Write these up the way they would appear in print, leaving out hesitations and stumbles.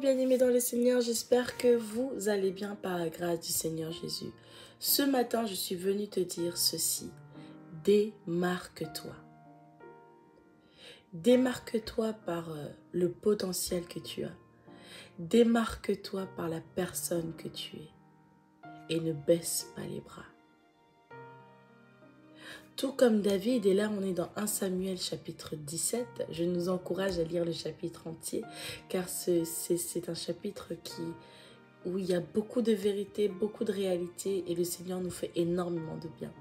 bien-aimés dans le Seigneur, j'espère que vous allez bien par la grâce du Seigneur Jésus. Ce matin, je suis venue te dire ceci. Démarque-toi. Démarque-toi par le potentiel que tu as. Démarque-toi par la personne que tu es. Et ne baisse pas les bras. Tout comme David, et là on est dans 1 Samuel chapitre 17, je nous encourage à lire le chapitre entier, car c'est un chapitre où il y a beaucoup de vérité, beaucoup de réalité, et le Seigneur nous fait énormément de bien.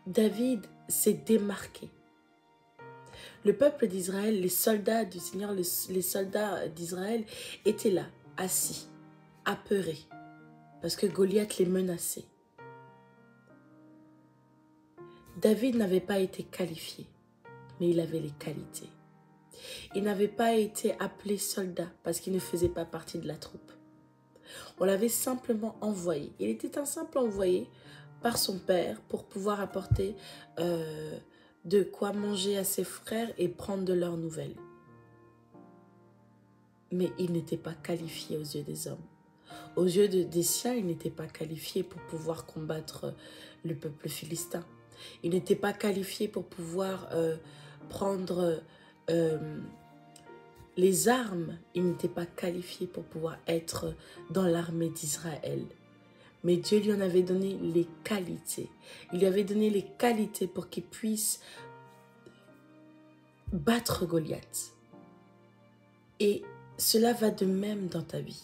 David s'est démarqué. Le peuple d'Israël, les soldats du Seigneur, les soldats d'Israël étaient là, assis, apeurés, parce que Goliath les menaçait. David n'avait pas été qualifié, mais il avait les qualités. Il n'avait pas été appelé soldat parce qu'il ne faisait pas partie de la troupe. On l'avait simplement envoyé. Il était un simple envoyé par son père pour pouvoir apporter de quoi manger à ses frères et prendre de leurs nouvelles. Mais il n'était pas qualifié aux yeux des hommes. Aux yeux des siens, il n'était pas qualifié pour pouvoir combattre le peuple philistin. Il n'était pas qualifié pour pouvoir prendre les armes. Il n'était pas qualifié pour pouvoir être dans l'armée d'Israël. Mais Dieu lui en avait donné les qualités. Il lui avait donné les qualités pour qu'il puisse battre Goliath. Et cela va de même dans ta vie.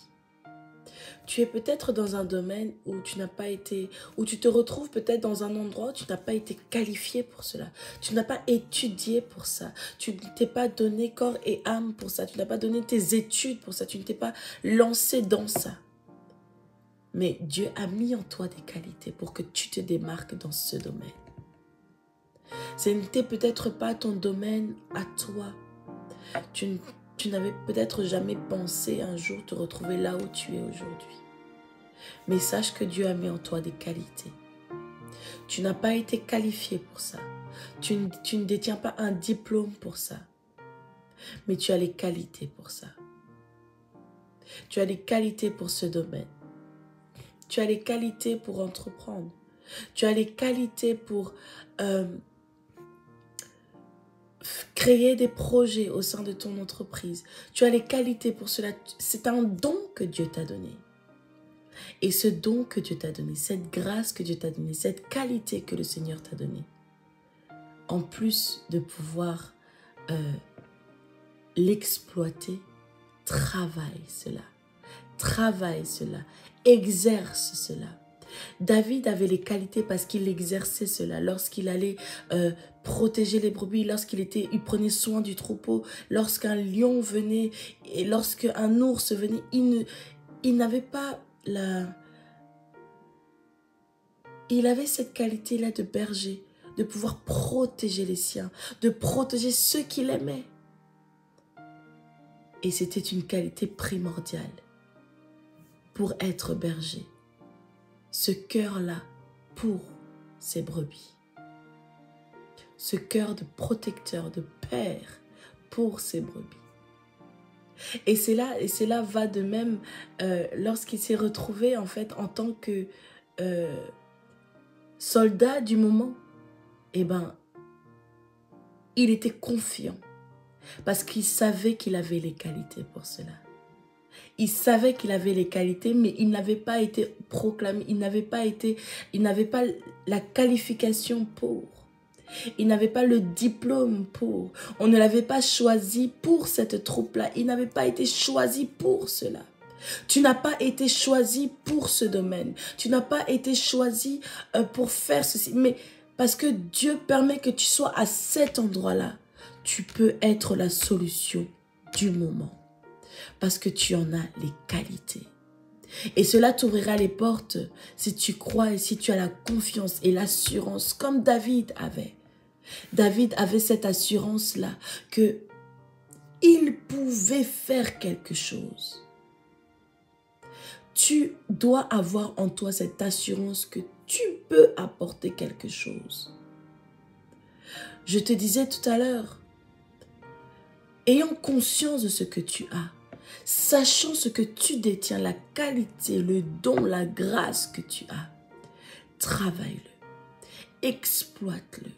Tu es peut-être dans un domaine où tu n'as pas été, où tu te retrouves peut-être dans un endroit où tu n'as pas été qualifié pour cela. Tu n'as pas étudié pour ça. Tu ne t'es pas donné corps et âme pour ça. Tu n'as pas donné tes études pour ça. Tu ne t'es pas lancé dans ça. Mais Dieu a mis en toi des qualités pour que tu te démarques dans ce domaine. Ce n'était peut-être pas ton domaine à toi. Tu n'avais peut-être jamais pensé un jour te retrouver là où tu es aujourd'hui. Mais sache que Dieu a mis en toi des qualités. Tu n'as pas été qualifié pour ça. Tu ne détiens pas un diplôme pour ça. Mais tu as les qualités pour ça. Tu as les qualités pour ce domaine. Tu as les qualités pour entreprendre. Tu as les qualités pour créer des projets au sein de ton entreprise. Tu as les qualités pour cela. C'est un don que Dieu t'a donné. Et ce don que Dieu t'a donné, cette grâce que Dieu t'a donnée, cette qualité que le Seigneur t'a donnée, en plus de pouvoir l'exploiter, travaille cela. Travaille cela. Exerce cela. David avait les qualités parce qu'il exerçait cela. Lorsqu'il allait protéger les brebis, il prenait soin du troupeau, lorsqu'un lion venait et lorsqu'un ours venait, il n'avait pas il avait cette qualité-là de berger, de pouvoir protéger les siens, de protéger ceux qu'il aimait. Et c'était une qualité primordiale pour être berger. Ce cœur-là pour ses brebis. Ce cœur de protecteur, de père pour ses brebis. Et cela va de même lorsqu'il s'est retrouvé en fait en tant que soldat du moment. Eh bien, il était confiant parce qu'il savait qu'il avait les qualités pour cela. Il savait qu'il avait les qualités, mais il n'avait pas été proclamé, il n'avait pas la qualification pour. Il n'avait pas le diplôme pour. On ne l'avait pas choisi pour cette troupe-là. Il n'avait pas été choisi pour cela. Tu n'as pas été choisi pour ce domaine. Tu n'as pas été choisi pour faire ceci. Mais parce que Dieu permet que tu sois à cet endroit-là, tu peux être la solution du moment. Parce que tu en as les qualités. Et cela t'ouvrira les portes si tu crois et si tu as la confiance et l'assurance comme David avait. David avait cette assurance-là que il pouvait faire quelque chose. Tu dois avoir en toi cette assurance que tu peux apporter quelque chose. Je te disais tout à l'heure, ayant conscience de ce que tu as, sachant ce que tu détiens, la qualité, le don, la grâce que tu as. Travaille-le, exploite-le,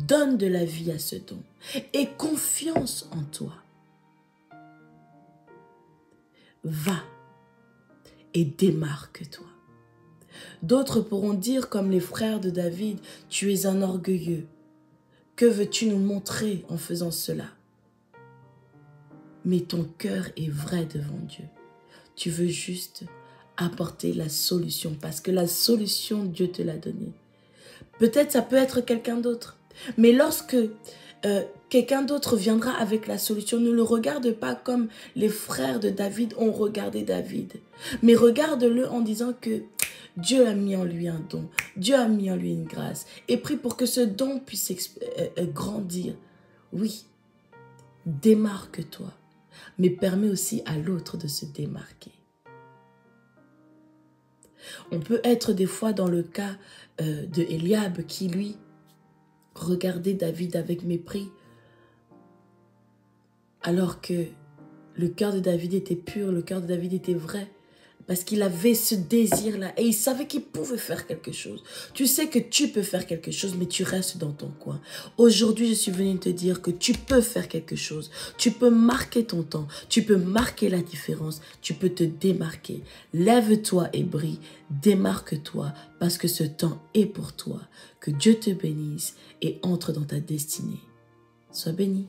donne de la vie à ce don et confiance en toi. Va et démarque-toi. D'autres pourront dire comme les frères de David, tu es un orgueilleux. Que veux-tu nous montrer en faisant cela? Mais ton cœur est vrai devant Dieu. Tu veux juste apporter la solution parce que la solution, Dieu te l'a donnée. Peut-être ça peut être quelqu'un d'autre. Mais lorsque quelqu'un d'autre viendra avec la solution, ne le regarde pas comme les frères de David ont regardé David. Mais regarde-le en disant que Dieu a mis en lui un don. Dieu a mis en lui une grâce. Et prie pour que ce don puisse grandir. Oui, démarque-toi. Mais permets aussi à l'autre de se démarquer. On peut être des fois dans le cas de Eliab qui, lui, regardait David avec mépris alors que le cœur de David était pur, le cœur de David était vrai. Parce qu'il avait ce désir-là et il savait qu'il pouvait faire quelque chose. Tu sais que tu peux faire quelque chose, mais tu restes dans ton coin. Aujourd'hui, je suis venue te dire que tu peux faire quelque chose. Tu peux marquer ton temps. Tu peux marquer la différence. Tu peux te démarquer. Lève-toi et brille. Démarque-toi parce que ce temps est pour toi. Que Dieu te bénisse et entre dans ta destinée. Sois béni.